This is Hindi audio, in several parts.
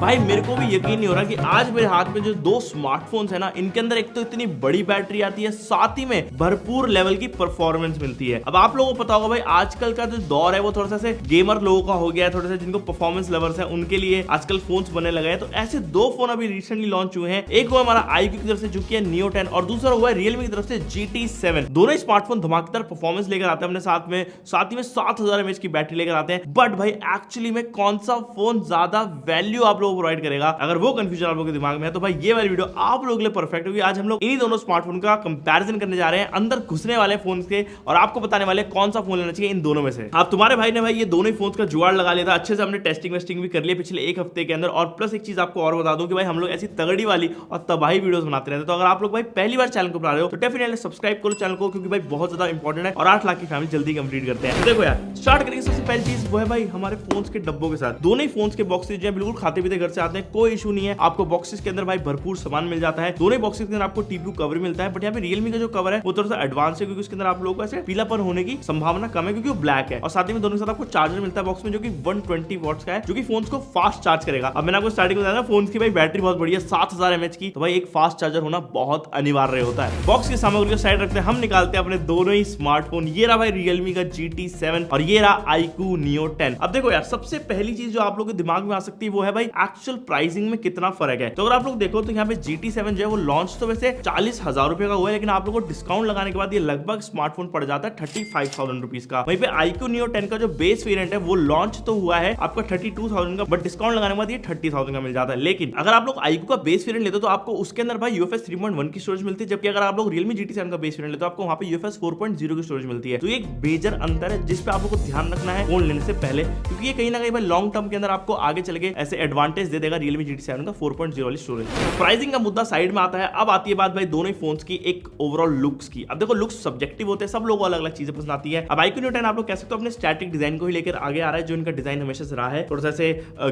भाई मेरे को भी यकीन नहीं हो रहा कि आज मेरे हाथ में जो दो स्मार्टफोन्स है ना, इनके अंदर एक तो इतनी बड़ी बैटरी आती है, साथ ही में भरपूर लेवल की परफॉर्मेंस मिलती है। अब आप लोगों को पता होगा भाई आजकल का जो दौर है वो थोड़ा सा से गेमर लोगों का हो गया है, थोड़ा सा जिनको परफॉर्मेंस लवर्स है उनके लिए आजकल फोन्स बनने लगे हैं। तो ऐसे दो फोन अभी रिसेंटली लॉन्च हुए हैं, एक हुआ हमारा iQOO की तरफ से जो कि है Neo 10 और दूसरा हुआ है Realme की तरफ से GT 7। दोनों ही स्मार्टफोन धमाकेदार परफॉर्मेंस लेकर आते हैं अपने साथ ही में 7000 mAh की बैटरी लेकर आते हैं। बट भाई एक्चुअली में कौन सा फोन ज्यादा वैल्यू आप लोगों को प्रोवाइड करेगा, अगर वो कंफ्यूजन आप लोगों के दिमाग में है तो भाई ये वाली वीडियो आप लोगों के लिए परफेक्ट होगी। आज हम लोग इन्हीं दोनों स्मार्टफोन का कंपैरिजन करने जा रहे हैं, अंदर घुसने वाले फोन के, और आपको बताने वाले कौन सा फोन लेना चाहिए इन दोनों में से। आप तुम्हारे भाई ने भाई ये दोनों ही फोन का जुगाड़ लगा लिया था, अच्छे से हमने टेस्टिंग वेस्टिंग भी कर लिया पिछले एक हफ्ते के अंदर। और प्लस एक चीज आपको और बता दूं कि भाई हम लोग ऐसी तगड़ी वाली और तबाही वीडियोस बनाते रहते हैं। तो अगर आप लोग भाई पहली बार चैनल को बना रहे हो तो डेफिनेटली सब्सक्राइब करो चैनल को, क्योंकि भाई बहुत ज्यादा इंपॉर्टेंट है और 8 लाख की फैमिली जल्दी कंप्लीट करते हैं। तो देखो यार स्टार्ट करेंगे। सबसे पहली चीज वो है भाई हमारे फोन्स के डब्बों के साथ। दोनों ही फोन्स के बॉक्सेस जो है बिल्कुल खाते पीते घर से आते हैं, कोई इशू नहीं है। आपको बॉक्सेस के अंदर भाई भरपूर सामान मिल जाता है। दोनों ही बॉक्सेस के अंदर आपको टीपू कवर मिलता है। बट यहाँ पे Realme का जो कवर है वो थोड़ा सा एडवांस है, क्योंकि उसके अंदर आप लोगों को ऐसे पीलापन होने की संभावना कम है, क्योंकि वो ब्लैक है। और साथ ही में दोनों के साथ आपको चार्जर मिलता है बॉक्स में, जो कि 120 वॉट्स का है, जो कि फोन को फास्ट चार्ज करेगा। अब मैंने आपको स्टार्टिंग में बताया ना फोन की भाई बैटरी बहुत बढ़िया 7000 mAh की, तो भाई एक फास्ट चार्जर होना बहुत अनिवार्य होता है। बॉक्स की सामग्री को साइड रखते हैं, हम निकालते हैं अपने दोनों ही स्मार्टफोन। ये रहा भाई Realme का GT 7 और ये रहा iQOO Neo 10। अब देखो यार सबसे पहली चीज जो आप लोगों के दिमाग में आ सकती है वो है भाई एक्चुअल प्राइसिंग में कितना फर्क है। तो अगर आप लोग देखो तो यहाँ पे GT 7 जो है वो लॉन्च तो वैसे 40,000 रुपए का हुआ है, लेकिन आप लोगों को डिस्काउंट लगाने के बाद ये लगभग स्मार्टफोन पड़ जाता है 35,000 रुपीज का। वहीं पे iQOO Neo 10 का जो बेस वेरिएंट है वो लॉन्च तो हुआ है आपका 32,000 का, बट डिस्काउंट लगाने के बाद ये 30,000 का मिल जाता है। लेकिन अगर आप लोग iQOO का बेस वेरिएंट लेते हो तो आपको उसके अंदर भाई UFS 3.1 की स्टोरेज मिलती है, जबकि अगर आप लोग Realme GT 7 का बेस वेरिएंट लेते हो आपको वहां पे UFS 4.0 की स्टोरेज मिलती है। तो ये एक मेजर अंतर है जिस पे आप लोग को ध्यान रखना है फोन लेने से पहले, क्योंकि ये कहीं ना कहीं भाई लॉन्ग टर्म के अंदर आपको आगे चल के ऐसे एडवांटेज दे देगा Realme GT 7 का 4.0 वाली स्टोरेज। प्राइसिंग का मुद्दा साइड में आता है, अब आती है बात भाई दोनों ही फोन्स की एक ओवरऑल लुक्स की। अब देखो लुक्स सब्जेक्टिव होते हैं, सब लोगों को अलग अलग चीजें पसंद आती है। अब iQOO Neo 10 आप लोग कह सकते हो अपने स्टैटिक डिजाइन को ही लेकर आगे आ रहा है, जो इनका डिजाइन हमेशा से रहा है, थोड़ा सा से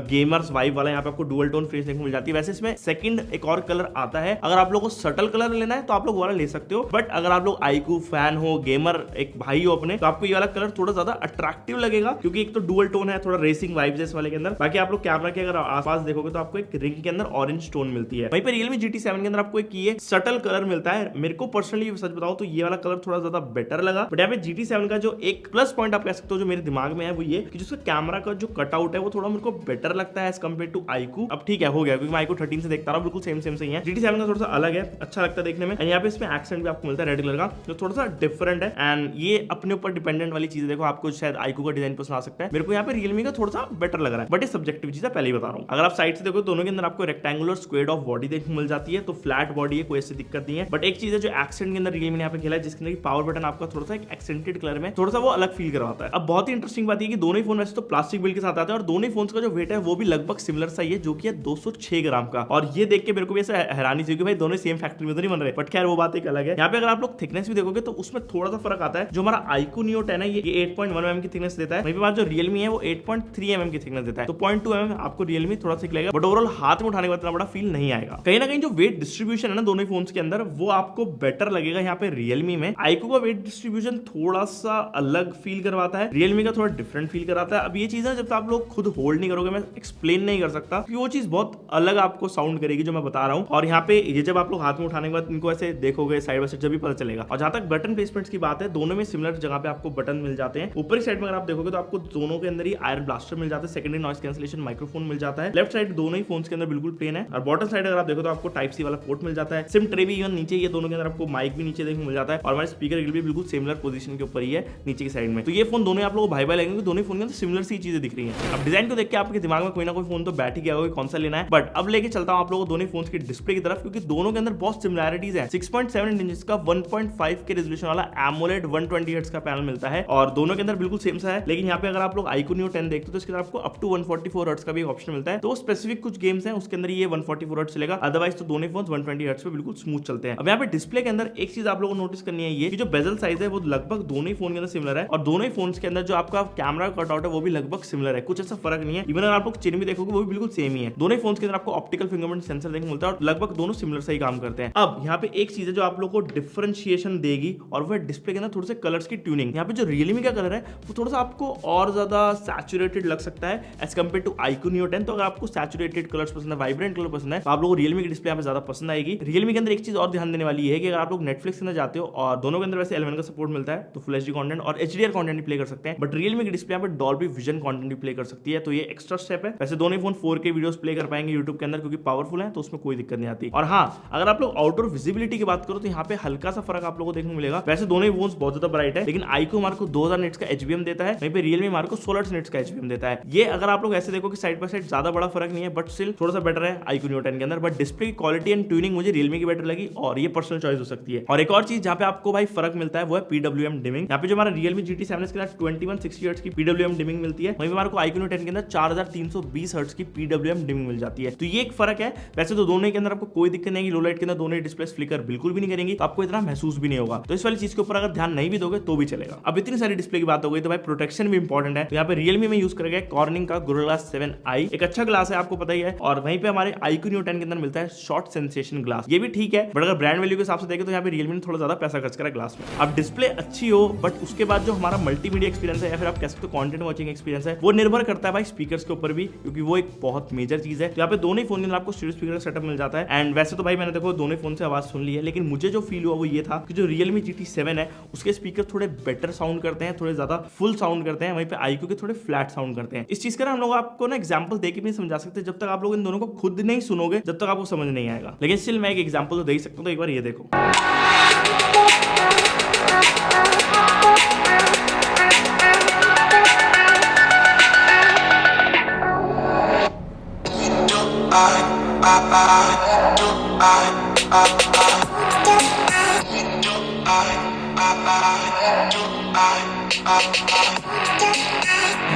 गेमर्स वाइब वाला। यहाँ पे आपको डुअल टोन फेस देखने को मिल जाती है। वैसे इसमें सेकंड एक और कलर आता है, अगर आप लोगों को सटल कलर लेना है तो आप लोग वाला ले सकते हो, बट अगर आप लोग iQOO फैन हो, गेमर एक भाई हो अपने, तो आपको ये वाला कलर थोड़ा ज्यादा अट्रैक्टिव लगेगा, क्योंकि एक तो डुअल टोन है, थोड़ा रेसिंग वाइब्स है इस वाले के अंदर। बाकी आप लोग कैमरा के अगर आसपास देखोगे तो आपको एक रिंग के अंदर ऑरेंज टोन मिलती है। वहीं पे Realme GT 7 के अंदर आपको एक ये सटल कलर मिलता है। मेरे को पर्सनली सच बताऊं तो ये वाला कलर थोड़ा ज्यादा बेटर लगा। बट यहाँ पे GT 7 का जो एक प्लस पॉइंट आप कह सकते हो जो मेरे दिमाग में है वो ये कि जिसका कैमरा का जो कटआउट है वो थोड़ा मेरे को बेटर लगता है एज कम्पेयर टू iQOO। अब ठीक है हो गया, क्योंकि मैं iQOO 13 से देखता रहा बिल्कुल सेम सही है। GT 7 का थोड़ा सा अलग है, अच्छा लगता है देखने में। यहाँ पे इसमें एक्सेंट भी आपको मिलता है रेड कलर का, जो थोड़ा सा डिफरेंट है। एंड ये अपने ऊपर डिपेंडेंट वाली चीज देखो, आपको शायद iQOO का डिजाइन पसंद आ सकता है, मेरे को यहाँ पे Realme का थोड़ा सा बेटर लग रहा है, बट ये सब्जेक्टिव चीज है, पहले ही बता रहा हूँ। अगर आप साइड से देखो दोनों के अंदर आपको रेक्टेंगुलर स्क्वायर ऑफ बॉडी देखने को मिल जाती है, तो फ्लैट बॉडी है, कोई ऐसी दिक्कत नहीं है। बट एक चीज है जो एक्सेंट के अंदर Realme ने यहाँ पे खेला है, जिसके अंदर पावर बटन आपका थोड़ा सा एक एक्सेंटेड कलर में थोड़ा सा वो अलग फील करवाता है। अब बहुत ही इंटरेस्टिंग बात है कि दोनों ही फोन वैसे तो प्लास्टिक बिल्ड के साथ आते हैं, और दोनों ही फोन का जो वेट है वो भी लगभग सिमिलर सा ही है, जो कि है 206 ग्राम का। और ये देख के मेरे को भी ऐसा हैरानी थी कि भाई दोनों सेम फैक्ट्री में तो नहीं बन रहे, बट खैर वो बात एक अलग है। यहाँ पे अगर आप लोग थिकनेस भी देखोगे तो उसमें थोड़ा सा फर्क आता है। जो हमारा iQOO Neo 10 है ये 8.1 mm की थिकनेस देता है, वहीं पे बात जो Realme है वो 8.3 mm की थिकनेस देता है, तो 0.2 mm आपको Realme थोड़ा सा लगेगा, बट ओवरऑल हाथ में उठाने के बाद इतना बड़ा फील नहीं आएगा। कहीं ना कहीं जो वेट डिस्ट्रीब्यूशन है ना दोनों फोन्स के अंदर वो आपको बेटर लगेगा यहाँ पे Realme में। iQOO का वेट डिस्ट्रीब्यूशन थोड़ा सा अलग फील करवाता है, Realme का थोड़ा डिफरेंट फील कराता है। अब ये चीज है जब तक आप लोग खुद होल्ड नहीं करोगे मैं एक्सप्लेन नहीं कर सकता, क्योंकि वो चीज बहुत अलग आपको साउंड करेगी जो मैं बता रहा हूँ। और यहाँ पे ये जब आप लोग हाथ में उठाने के बाद इनको ऐसे देखोगे साइड बाय साइड जब भी पता चलेगा। और जहां तक बटन प्लेसमेंट्स की बात है, दोनों में सिमिलर जगह पे आपको बटन मिल जाते हैं। ऊपर की साइड में अगर आप देखोगे तो आपको दोनों के अंदर ही आयरन ब्लास्टर मिल जाता है, सेकेंडरी नॉइस कैंसलेशन माइक्रोफोन मिल जाता है। लेफ्ट साइड दोनों ही फोन्स के अंदर बिल्कुल प्लेन है, और बॉटम साइड अगर आप देखो तो आपको टाइप सी वाला पोर्ट मिल जाता है। सिम ट्रे भी इवन नीचे, ये दोनों के अंदर आपको माइक भी नीचे देखने को मिल जाता है, और हमारे स्पीकर ग्रिल भी बिल्कुल सिमिलर पोजीशन के ऊपर ही है नीचे की साइड में। तो ये फोन दोनों आप लोगों को भाई भाई लगेंगे, दोनों फोन के अंदर सिमिलर सी चीजें दिख रही है। अब डिजाइन को देख के आपके दिमाग में कोई ना कोई फोन तो बैठ ही गया होगा कौन सा लेना है, बट अब लेके चलता हूं आप लोगों को दोनों फोन्स की डिस्प्ले की तरफ, क्योंकि दोनों के अंदर बहुत सिमिलैरिटीज है। 6.7 इंच का 1.5 के रेजोल्यूशन वाला AMOLED 120 हर्ट्ज का पैनल मिलता है, और दोनों के अंदर बिल्कुल सेम सा है। लेकिन यहाँ पे अगर आप लोग iQOO Neo 10 देखते हो तो इसके अंदर आपको अप टू 144 हर्ट्ज का भी ऑप्शन मिलता है। तो स्पेसिफिक कुछ गेम्स हैं उसके अंदर ये 144 हर्ट्ज चलेगा, अदरवाइज तो दोनों फोन 120 हर्ट्ज पे बिल्कुल स्मूथ चलते हैं। अब यहाँ पे डिस्प्ले के अंदर एक चीज आप लोगों को नोटिस करनी है, ये कि जो बेजल साइज है वो लगभग दोनों ही फोन के अंदर सिमिलर है, और दोनों ही फोन के अंदर जो आपका कैमरा कटआउट है वो भी लगभग सिमिलर है, कुछ ऐसा फर्क नहीं है। इवन अगर आप लोग चिन्ह भी देखोगे वो भी बिल्कुल सेम ही है। दोनों ही फोन के अंदर आपको ऑप्टिकल फिंगरप्रिंट सेंसर देखने को मिलता है, और लगभग दोनों सिमिलर से ही काम करते हैं। अब यहाँ पे एक चीज है जो आप लोग को डिफरेंशिएशन देगी, और वो है डिस्प्ले के अंदर थोड़े से कलर्स की ट्यूनिंग। यहाँ पे जो Realme का कलर है वो थोड़ा सा आपको और ज्यादा सैचुरेटेड लग सकता है as compared to iQOO Neo 10। तो अगर आप आपको सैचुरेटेड कलर्स पसंद है, वाइब्रेंट कलर पसंद है, तो आप लोगों को Realme की डिस्प्ले यहाँ पे ज्यादा पसंद आएगी। Realme के अंदर एक चीज और ध्यान देने वाली है कि अगर आप लोग Netflix के अंदर जाते हो और दोनों के अंदर वैसे L1 का सपोर्ट मिलता है, तो फुल एचडी कंटेंट और HDR कंटेंट भी प्ले कर सकते हैं, बट Realme की डिस्प्ले यहाँ पे डॉल्बी विजन कंटेंट भी प्ले कर सकती है, तो ये एक्स्ट्रा स्टेप है। वैसे दोनों फोन 4K वीडियोस प्ले कर पाएंगे YouTube के अंदर क्योंकि पावरफुल है, तो उसमें कोई दिक्कत नहीं आती। और हाँ, अगर आप लोग आउटडोर विजिबिलिटी की बात करो तो यहाँ पे हल्का सा फर्क आप लोगों को देखने को मिलेगा। वैसे दोनों ही फोन्स बहुत ज्यादा ब्राइट है, लेकिन iQOO हमारे को 2000 निट्स का HBM देता है, वहीं पे Realme हमारे को 16 निट्स का HBM देता है। ये अगर आप लोग ऐसे देखो कि साइड बाय साइड ज्यादा बड़ा फर्क नहीं है, बट स्टिल थोड़ा सा बेटर है iQOO Neo 10 के अंदर। बट डिस्प्ले की क्वालिटी एंड ट्यूनिंग मुझे Realme की बेटर लगी और ये पर्सनल चॉइस हो सकती है। और एक और चीज जहाँ पे आपको भाई फर्क मिलता है वो है PWM डिमिंग। यहाँ पे जो हमारा Realme GT7 के अंदर 2160 हर्ट्ज की PWM डिमिंग मिलती है, वहीं पे हमारे को iQOO Neo 10 के अंदर 4320 हर्ट्ज की PWM डिमिंग मिल जाती है। तो ये एक फर्क है। वैसे तो दोनों के अंदर आपको कोई दिक्कत नहीं है, लो लाइट के अंदर दोनों ही डिस्प्ले फ्लिकर बिल्कुल भी नहीं करेंगी, तो आपको इतना महसूस भी नहीं होगा। तो इस वाली चीज के ऊपर अगर ध्यान नहीं भी दोगे तो भी चलेगा। अब इतनी सारी डिस्प्ले की बात हो गई तो भाई प्रोटेक्शन भी इंपॉर्टेंट है। तो यहाँ पे Realme में यूज करेगा Corning का Gorilla Glass 7i, एक अच्छा ग्लास है आपको पता ही है। और वहीं पे हमारे iQOO Neo 10 के अंदर मिलता है शॉर्ट सेंसेशन ग्लास, ये भी ठीक है, बट अगर ब्रांड वैल्यू के हिसाब से देखें तो यहाँ पे Realme ने थोड़ा ज्यादा पैसा खर्च करा ग्लास में। अब डिस्प्ले अच्छी हो बट उसके बाद जो हमारा मल्टीमीडिया एक्सपीरियंस है या फिर आप कह सकते हो कंटेंट वॉचिंग एक्सपीरियंस है, वो निर्भर करता है भाई स्पीकर्स के ऊपर भी, क्योंकि वो एक बहुत मेजर चीज है। तो यहाँ पे दोनों ही फोन के अंदर आपको स्टीरियो स्पीकर का सेटअप मिल जाता है। एंड वैसे तो भाई मैंने देखो दोनों फोन से आवाज सुन ली है, लेकिन मुझे जो फील हुआ वो ये था कि जो Realme GT7 है उसके स्पीकर थोड़े बेटर साउंड करते हैं, थोड़े ज्यादा फुल साउंड करते हैं, वहीं पे iQOO के थोड़े फ्लैट साउंड करते हैं। इस चीज का हम लोग आपको ना एग्जांपल देके भी समझा सकते, जब तक आप लोग इन दोनों को खुद नहीं सुनोगे जब तक आपको समझ नहीं आएगा। लेकिन स्टिल मैं एक एग्जांपल तो दे ही सकता हूं, तो एक बार ये देखो।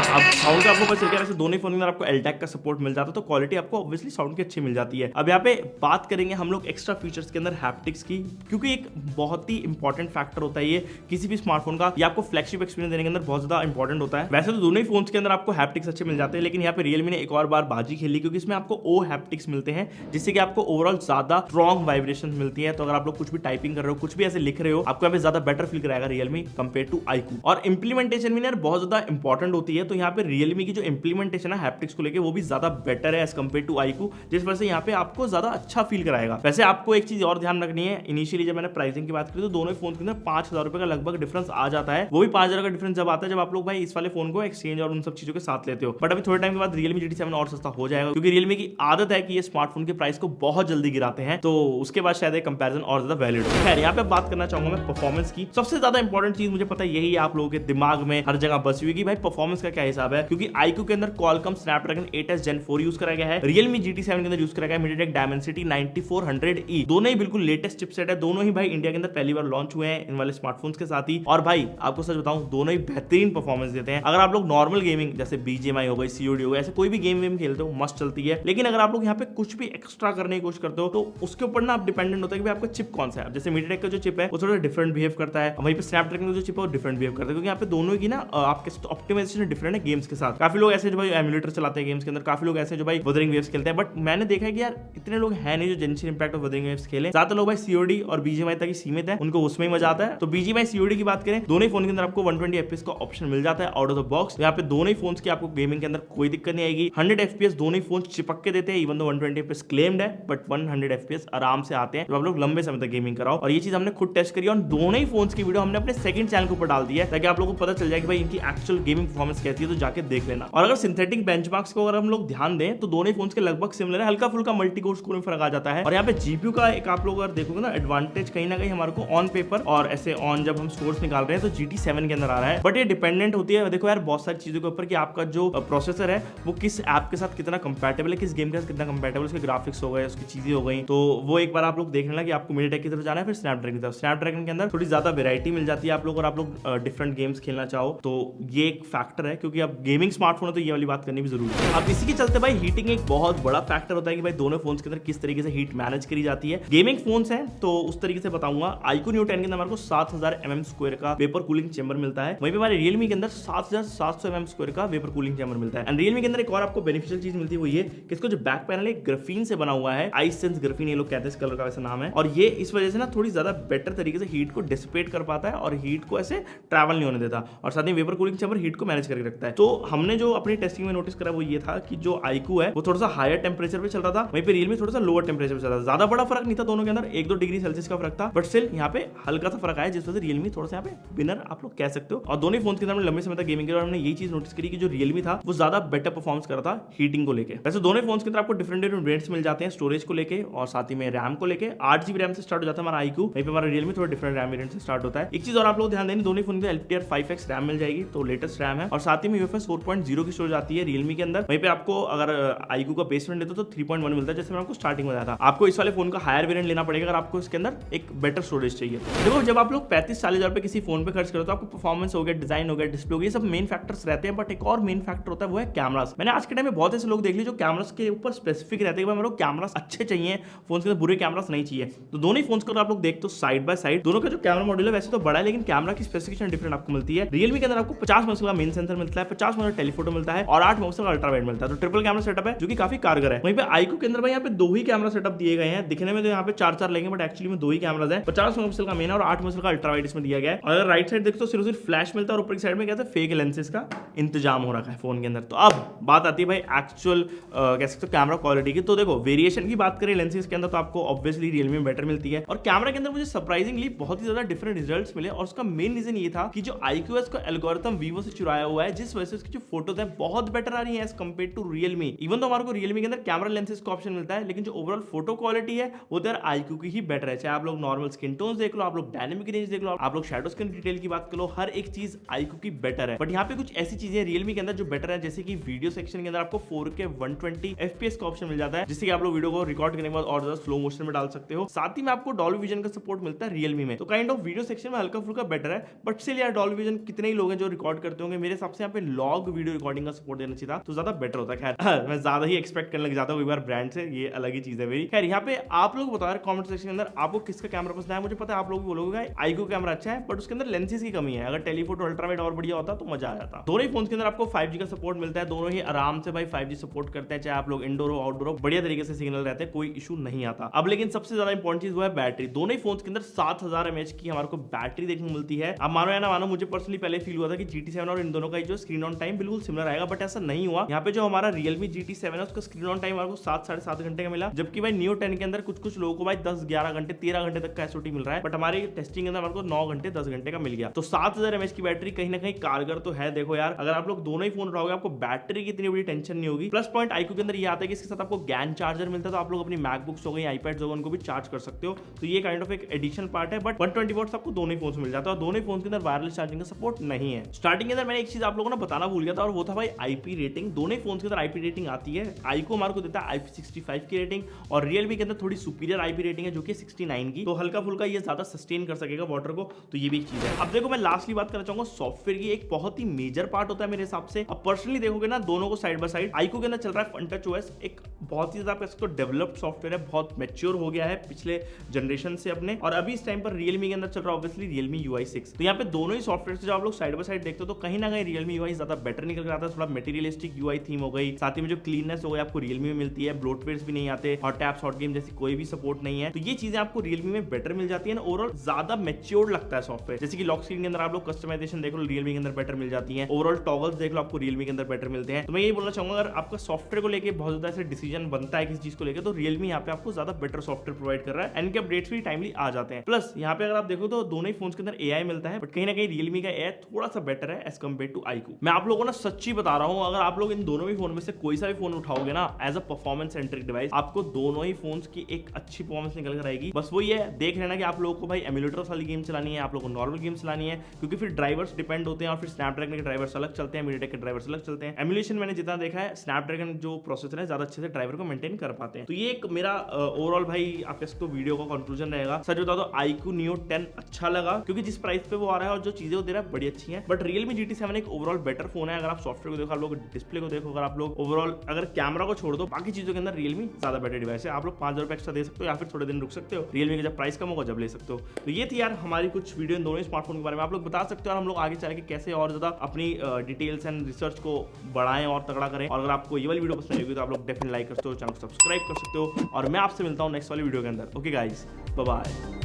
अब साउंड का आपको पता चल गया, वैसे दोनों फोन के अंदर आपको LTAC का सपोर्ट मिल जाता है, तो क्वालिटी आपको ऑब्वियसली साउंड की अच्छी मिल जाती है। अब यहाँ पे बात करेंगे हम लोग एक्स्ट्रा फीचर्स के अंदर हैप्टिक्स की, क्योंकि एक बहुत ही इंपॉर्टेंट फैक्टर होता है ये किसी भी स्मार्टफोन का, ये आपको फ्लैगशिप एक्सपीरियंस देने के अंदर बहुत ज्यादा इंपॉर्टेंट होता है। वैसे तो दोनों ही फोन के अंदर आपको हैप्टिक्स अच्छे मिल जाते हैं, लेकिन यहाँ पे Realme ने एक और बार बाजी खेली, क्योंकि इसमें आपको ओ हैप्टिक्स मिलते हैं, जिससे कि आपको ओवरऑल ज्यादा स्ट्रॉन्ग वाइब्रेशन मिलती है। तो अगर आप लोग कुछ भी टाइपिंग कर रहे हो, कुछ भी ऐसे लिख रहे हो, आपको यहाँ पे ज्यादा बेटर फील कराएगा Realme कंपेयर टू iQOO। और इंप्लीमेंटेशन भी यार बहुत ज्यादा इंपॉर्टेंट होती है, तो यहाँ पे Realme की जो इंप्लीमेंटेशन है हैप्टिक्स को लेके वो भी ज्यादा बेटर है एज कंपेयर टू iQOO, जिस वजह से यहाँ पे आपको ज्यादा अच्छा फील कराएगा। वैसे आपको एक चीज और ध्यान रखनी है, इनिशियली जब मैंने प्राइसिंग की बात की तो दोनों फोन के अंदर 5000 रुपए का लगभग डिफरेंस आ जाता है। वो भी 5000 का डिफरेंस जब आता है जब आप लोग भाई इस वाले फोन को एक्सचेंज और उन सब चीजों के साथ लेते हो। बट अभी थोड़े टाइम के बाद Realme GT7 और सस्ता हो जाएगा, क्योंकि Realme की आदत है कि ये स्मार्टफोन के प्राइस को बहुत जल्दी गिराते हैं, तो उसके बाद शायद कंपैरिजन और ज्यादा वैलिड हो। खैर यहाँ पे बात करना चाहूंगा मैं परफॉर्मेंस की। सबसे ज्यादा इंपॉर्टेंट चीज मुझे पता है यही आप लोगों के दिमाग में हर जगह बसी हुई कि भाई परफॉर्मेंस का क्या हिसाब है, क्योंकि iQOO के अंदर Qualcomm Snapdragon 8s Gen 4 use करा गया है, Realme GT7 के अंदर यूज करा गया है MediaTek Dimensity 9400E। दोनों ही बिल्कुल लेटेस्ट चिपसेट है, दोनों ही भाई इंडिया के अंदर पहली बार लॉन्च हुए हैं इन वाले स्मार्टफोन्स के साथ ही। और भाई आपको सच बताऊं दोनों ही बेहतरीन परफॉर्मेंस देते हैं। अगर आप लोग नॉर्मल गेमिंग जैसे BGMI हो गई, COD हो गई, ऐसे कोई भी गेम खेलते हो मस्त चलती है, लेकिन अगर आप लोग यहाँ पे कुछ भी एक्स्ट्रा करने की कोशिश करते हो तो उसके ऊपर ना आप डिपेंडेंट होता है कि आपका चिप कौन सा है। जैसे MediaTek का जो चिप है वो थोड़ा डिफरेंट बिहेव करता है, वहीं पे Snapdragon का जो चिप है वो डिफरेंट बिहेव करता है, क्योंकि यहाँ पे दोनों की ना आपके ऑप्टिमाइजेशन डिफरेंट है गेम्स के साथ। काफी लोग ऐसे जो भाई एमुलेटर चलाते हैं गेम्स के अंदर, काफी लोग ऐसे जो भाई वदरिंग वेव्स खेलते हैं, बट मैंने देखा है कि यार इतने लोग हैं नहीं जो जेंशिन इंपैक्ट और वदरिंग वेव्स खेले। ज्यादातर लोग भाई COD और BGMI तक ही सीमित है, उनको उसमें ही मजा आता है। तो BGMI COD की बात करें, दोनों फोन के अंदर आपको 120 FPS का ऑप्शन मिल जाता है आउट ऑफ द बॉक्स। यहाँ पे दोनों ही फोन की आपको गेमिंग के अंदर कोई दिक्कत नहीं आएगी। 100 FPS दोनों ही फोन चिपक के देते हैं, इवन दो 120 FPS क्लेम्ड है, बट 100 FPS आराम से आते हैं जब आप लोग लंबे समय तक गेमिंग कराओ। और ये चीज हमने खुद टेस्ट करी और दोनों ही फोन की वीडियो हमने अपने सेकंड चैनल के ऊपर डाल दी है, ताकि आप लोगों को पता चल जाए कि भाई इनकी एक्चुअल गेमिंग परफॉर्मेंस कैसी है, तो जाके देख लेना। और अगर सिंथेटिक बेंचमार्क्स को अगर हम लोग ध्यान दें तो दोनों फोन के लगभग सिमिलर है, हल्का फुल्का मल्टी कोर स्कोर में फर्क आ जाता है। और यहाँ पे GPU का एक आप लोग अगर देखोगे ना एडवांटेज कहीं ना कहीं हमारे को ऑन पेपर और ऐसे ऑन जब हम स्कोर्स निकाल रहे हैं तो GT7 के अंदर आ रहा है, बट ये डिपेंडेंट होती है देखो यार बहुत सारी चीजों के ऊपर कि आपका जो प्रोसेसर है वो किस ऐप के साथ कितना कंपैटिबल है, किस गेम के साथ कितना कंपैटिबल, उसके ग्राफिक्स हो गए, उसकी चीजें हो गई। तो वो एक बार आप लोग देख लेना कि आपको MediaTek की तरफ जाना है फिर Snapdragon की तरफ। Snapdragon के अंदर थोड़ी ज्यादा वेरायटी मिल जाती है आप लोग, और आप लोग डिफरेंट गेम्स खेलना चाहो तो ये एक फैक्टर है, क्योंकि अब गेमिंग स्मार्टफोन है तो ये वाली बात करनी भी जरूरी है। अब इसी के चलते भाई हीटिंग एक बहुत बड़ा फैक्टर होता है कि भाई दोनों फोन्स के अंदर किस तरीके से हीट मैनेज करी जाती है। गेमिंग फोन्स हैं तो उस तरीके से बताऊंगा, iQOO Neo 10 के अंदर हमारे को 7000 mm² का वेपर कूलिंग चेंबर मिलता है, वहीं पे हमारे Realme के अंदर 7700 mm² का वेपर कूलिंग चेंबर मिलता है। एंड Realme के अंदर एक और आपको बेनिफिशियल चीज मिलती है वो ये कि इसको जो बैक पैनल है ग्राफीन से बना हुआ है, iSense ग्राफीन ये लोग कहते हैं, इस कलर का वैसा नाम है, और ये इस वजह से ना थोड़ी ज्यादा बेटर तरीके से हीट को डिसिपेट कर पाता है और हीट को ऐसे ट्रैवल नहीं नहीं होने देता और साथ ही वेपर कूलिंग चैम्बर हीट को मैनेज करके रखता है। तो हमने जो अपनी टेस्टिंग में नोटिस करा वो ये था कि जो iQOO है वो थोड़ा सा हायर टेम्परेचर पे चल रहा था, वहीं पे Realme थोड़ा सा लोअर टेम्परेचर पे चल रहा था। ज्यादा बड़ा फर्क नहीं था दोनों के अंदर, 1-2 डिग्री सेल्सियस का फर्क था, बट स्टिल यहाँ पे हल्का सा फर्क आया जिस वजह से Realme थोड़ा सा यहाँ पे विनर आप लोग कह सकते हो। और दोनों फोन के अंदर लंबे समय तक गेमिंग के हमने यही चीज नोटिस करी कि जो Realme था वो ज्यादा बेटर परफॉर्मेंस कर रहा था हीटिंग को लेकर। वैसे दोनों फोन के अंदर आपको डिफरेंट वेरिएंट्स मिल जाते हैं स्टोरेज को लेके और साथ ही में रैम को लेके। 8GB रैम से स्टार्ट हो जाता है हमारा iQOO, वहीं पे हमारा Realme थोड़ा डिफरेंट रैम वेरिएंट से स्टार्ट होता है। एक चीज और आप लोग ध्यान देंगे, दोनों फोन में LPDDR 5X रैम मिल जाएगी, तो लेटेस्ट रैम है और साथ ही में UFS 4.0 की स्टोरेज आती है Realme के अंदर। वहीं पे आपको अगर iQOO का बेस वेरिएंट लेते हो तो 3.1 मिलता है, जैसे मैं आपको स्टार्टिंग में बताया था। आपको इस वाले फोन का हायर वेरिएंट लेना पड़ेगा अगर आपको इसके अंदर एक बेटर स्टोरेज चाहिए। देखो जब आप लोग 35-40 हजार किसी फोन पे खर्च करो तो आपको परफॉर्मेंस हो गया, डिजाइन हो गया, डिस्प्ले हो गया, सब मेन फैक्टर्स रहते हैं, बट एक और मेन फैक्टर होता है वो है कैमरास। मैंने आज के टाइम में बहुत ऐसे लोग देख लिए जो कैमरास के ऊपर स्पेसिफिक रहते हैं, मेरे को कैमरास अच्छे चाहिए, फोन के अंदर बुरे कैमरास नहीं चाहिए। तो दोनों ही फोन को आप लोग देखते हो साइड बाय साइड, दोनों का जो कैमरा मॉड्यूल है वैसे तो बड़ा है लेकिन कैमरा की स्पेसिफिकेशन डिफरेंट आपको मिलती है। Realme के अंदर आपको 50 मेगापिक्सल का मेन सेंसर मिलता है, 50 मेगापिक्सल टेलीफोटो मिलता है और 8 मेगापिक्सल का अल्ट्रा वाइड मिलता है। तो ट्रिपल कैमरा सेटअप है जो कि काफी कारगर है। वहीं पे iQOO के अंदर भाई यहाँ पे 2 ही कैमरा सेटअप दिए गए हैं, दिखने में तो यहाँ पे 4-4 लेंगे बट एक्चुअली में 2 ही कैमराज है। 50 मेगापिक्सल का मेन और 8 मेगापिक्सल का अल्ट्रा वाइड इसमें दिया गया है। और अगर राइट साइड देखो तो सिर्फ फ्लैश मिलता है और ऊपर की साइड में क्या है फेक लेंसेज का इंतजाम हो रखा है फोन के अंदर। तो अब बात आती है भाई एक्चुअल कह सकते हो कैमरा क्वालिटी की। तो देखो वेरिएशन की बात करें लेंसेज के अंदर तो आपको ऑब्वियसली Realme में बेटर मिलती है और कैमरा के अंदर मुझे सरप्राइजिंगली बहुत ही ज्यादा डिफरेंट रिजल्ट्स मिले और उसका मेन रीजन ये था कि जो iQOO का एल्गोरिथम Vivo से चुराया हुआ है, जिस वजह से उसकी जो फोटोज है बहुत बेटर आ रही है as compare to Realme। Even तो हमारे को Realme के अंदर कैमरा लेंसेज का ऑप्शन मिलता है लेकिन जो ओवरऑल फोटो क्वालिटी है वो तो यार iQOO की ही बेटर है। चाहे आप लोग नॉर्मल स्किन टोन्स देख लो, आप लोग डायनेमिक रेंज देख लो, आप लोग शैडो स्किन डिटेल की बात कर लो, हर एक चीज iQOO की बेटर है। बट यहाँ पे कुछ ऐसी चीजें Realme के अंदर जो बेटर है, जैसे कि वीडियो सेक्शन के अंदर आपको 4K 120 FPS का ऑप्शन मिल जाता है, जिससे कि आप लोग वीडियो को रिकॉर्ड करने के बाद और ज्यादा स्लो मोशन में डाल सकते हो। साथ ही में आपको डॉल्बी विजन का सपोर्ट मिलता है Realme में, तो काइंड ऑफ वीडियो सेक्शन में हल्का फुल्का बेटर है। बट स्टिल यार डॉल्बी विजन कितने ही लोग हैं जो रिकॉर्ड करते होंगे, मेरे हिसाब से यहाँ पे लॉग वीडियो रिकॉर्डिंग का सपोर्ट देना चाहिए था तो ज्यादा बेटर होता है। खैर मैं ज्यादा ही एक्सपेक्ट करने लग जाता हूँ एक बार ब्रांड से, ये अलग ही चीज है मेरी। खैर यहाँ पे आप लोग बता रहे कमेंट सेक्शन के अंदर आपको किसका कैमरा पसंद है। मुझे पता है आप लोग बोलोगे iQOO कैमरा अच्छा है बट उसके अंदर लेंसेज की कमी है, अगर टेलीफोटो अल्ट्रा वाइड और बढ़िया होता तो मजा आ जाता। दोनों ही फोन के अंदर आपको 5G का सपोर्ट मिलता है, दोनों ही आराम से भाई 5G सपोर्ट करते हैं, चाहे आप लोग इंडोर हो आउटडोर हो, बढ़िया तरीके से सिग्नल रहते हैं, कोई इशू नहीं आता। अब लेकिन सबसे ज्यादा इंपॉर्टेंट चीज वो है बैटरी। दोनों ही फोन के अंदर 7000 mAh की हमारे को बैटरी देखने को मिलती है। अब मानो या ना मानो, मुझे पर्सनली पहले फील हुआ था कि GT7 और इन दोनों का जो स्क्रीन ऑन टाइम बिल्कुल सिमिलर आएगा, बट ऐसा नहीं हुआ। यहाँ पे जो हमारा Realme GT7 है उसका स्क्रीन ऑन टाइम आपको 7-7.5 घंटे का मिला, जबकि भाई Neo 10 के अंदर कुछ लोगों को भाई 10-11 घंटे 13 घंटे तक का SOT मिल रहा है, बट हमारी टेस्टिंग के अंदर हमारे को 9 घंटे 10 घंटे का मिल गया। तो 7000 mAh की बैटरी कहीं ना कहीं कारगर तो है। देखो यार अगर आप लोग दोनों ही फोन उठाओगे आपको बैटरी की इतनी बड़ी टेंशन नहीं होगी। प्लस पॉइंट iQOO के अंदर ये आता है कि इसके साथ आपको GAN चार्जर मिलता है, तो आप लोग अपनी मैकबुक्स हो गई, आईपैड्स हो गए, उनको भी चार्ज कर सकते हो। तो ये काइंड ऑफ एक एडिशनल पार्ट है। बट 120 वॉट्स आपको दोनों ही फोन मिल जाता है और दोनों ही फोन के अंदर वायरलेस चार्जिंग का सपोर्ट नहीं है। स्टार्टिंग के अंदर मैंने एक चीज आप लोगों को बताना भूल गया था और वो था भाई IP रेटिंग। दोनों ही फोन के अंदर IP रेटिंग आती है। iQOO हमारे को देता है IP65 की रेटिंग और Realme के अंदर थोड़ी सुपीरियर IP रेटिंग है जो कि 69 की, तो हल्का फुल्का ये ज्यादा सस्टेन कर सकेगा वाटर को, तो ये भी एक चीज है। अब देखो मैं लास्टली बात करना चाहूंगा सॉफ्टवेयर की, एक बहुत ही मेजर पार्ट होता है मेरे हिसाब से। अब पर्सनली देखोगे ना दोनों को साइड बाय साइड, iQOO के अंदर चल रहा है FunTouch OS, एक बहुत ही ज्यादा डेवलप्ड सॉफ्टवेयर है, बहुत मैच्योर हो गया है पिछले जनरेशन से अपने, और अभी इस टाइम पर Realme के अंदर चल रहा है ऑब्वियसली Realme UI 6। तो यहाँ पे दोनों ही सॉफ्टवेयर से जब आप लोग साइड बाय साइड देखते हो तो कहीं ना कहीं Realme UI ज्यादा बेटर निकल कर आता है, थोड़ा मटेरियलिस्टिक UI थीम हो गई, साथ ही में जो क्लीननेस हो गई आपको Realme में मिलती है, ब्लोटवेयर्स भी नहीं आते, हॉट टैप्स हॉट गेम जैसी कोई भी सपोर्ट नहीं है, तो ये चीजें आपको Realme में बेटर मिल जाती है। ओवरऑल ज्यादा मैच्योर्ड लगता है सॉफ्टवेयर, जैसे कि लॉक स्क्रीन के अंदर आप लोग कस्टमाइजेशन देख लो Realme के अंदर बेटर मिल जाती है, ओवरऑल टॉगल्स देख लो आपको Realme के अंदर बेटर मिलते हैं। तो मैं ये बोलना चाहूंगा अगर आपका सॉफ्टवेयर को लेकर बहुत ज्यादा ऐसे डिसीजन बनता है किसी चीज को लेकर तो Realme यहाँ पे आपको ज्यादा बेटर सॉफ्टवेयर प्रोवाइड कर रहा है, इनके अपडेट्स भी टाइमली आ जाते हैं। प्लस यहाँ पे अगर आप देखो तो दोनों ही फोन के अंदर AI मिलता है, बट कहीं ना कहीं Realme का AI थोड़ा सा बेटर है एज कम्पेयर टू iQOO। मैं आप लोगों को ना सच्ची बता रहा हूँ, अगर आप लोग इन दोनों ही फोन में से कोई सा भी फोन उठाओगे ना as a performance centric device, आपको दोनों ही फोन की एक अच्छी परफॉर्मेंस निकल कर आएगी। बस वो ये देख लेना कि आप लोगों को भाई एमुलेटर्स वाली गेम चलानी है, आप लोगों को नॉर्मल गेम चलानी है, क्योंकि फिर ड्राइवर्स डिपेंड होते हैं और फिर स्नैपड्रैगन के ड्राइवर्स अलग चलते हैं, मीडियाटेक के ड्राइवर्स अलग चलते हैं। एमुलेशन मैंने जितना देखा है स्नैपड्रैगन जो प्रोसेसर है ज्यादा अच्छे से ड्राइवर को मेंटेन कर पाते हैं। तो ये एक मेरा ओवरऑल भाई आप इसको वीडियो का कंक्लूजन रहेगा। सच बता दो iQOO Neo 10 अच्छा लगा क्योंकि जिस प्राइस पे वो आ रहा है और जो चीजें वो दे रहा है बड़ी अच्छी हैं, बट Realme GT7 एक ओवरऑल बेटर फोन है। अगर आप सॉफ्टवेयर को देखो, आप लोग डिस्प्ले को देखो, अगर आप लोग ओवरऑल अगर कैमरा को छोड़ दो बाकी चीजों के अंदर Realme ज्यादा बेटर डिवाइस है। आप लोग 5000 रुपए एक्स्ट्रा दे सकते हो या फिर थोड़े दिन रुक सकते हो, Realme का जब प्राइस कम होगा जब ले सकते हो। तो ये थी यार हमारी कुछ वीडियो इन दोनों स्मार्टफोन के बारे में, आप लोग बता सकते हो और हम लोग आगे चल के कैसे और ज्यादा अपनी डिटेल्स एंड रिसर्च को बढ़ाएं और तगड़ा करें। और अगर आपको ये वाली वीडियो पसंद आएगी तो आप लोग डेफिनेटली लाइक कर सकते हो, चैनल को सब्सक्राइब कर सकते हो और मैं आपसे मिलता हूँ नेक्स्ट वाली वीडियो के अंदर। Okay guys, bye bye.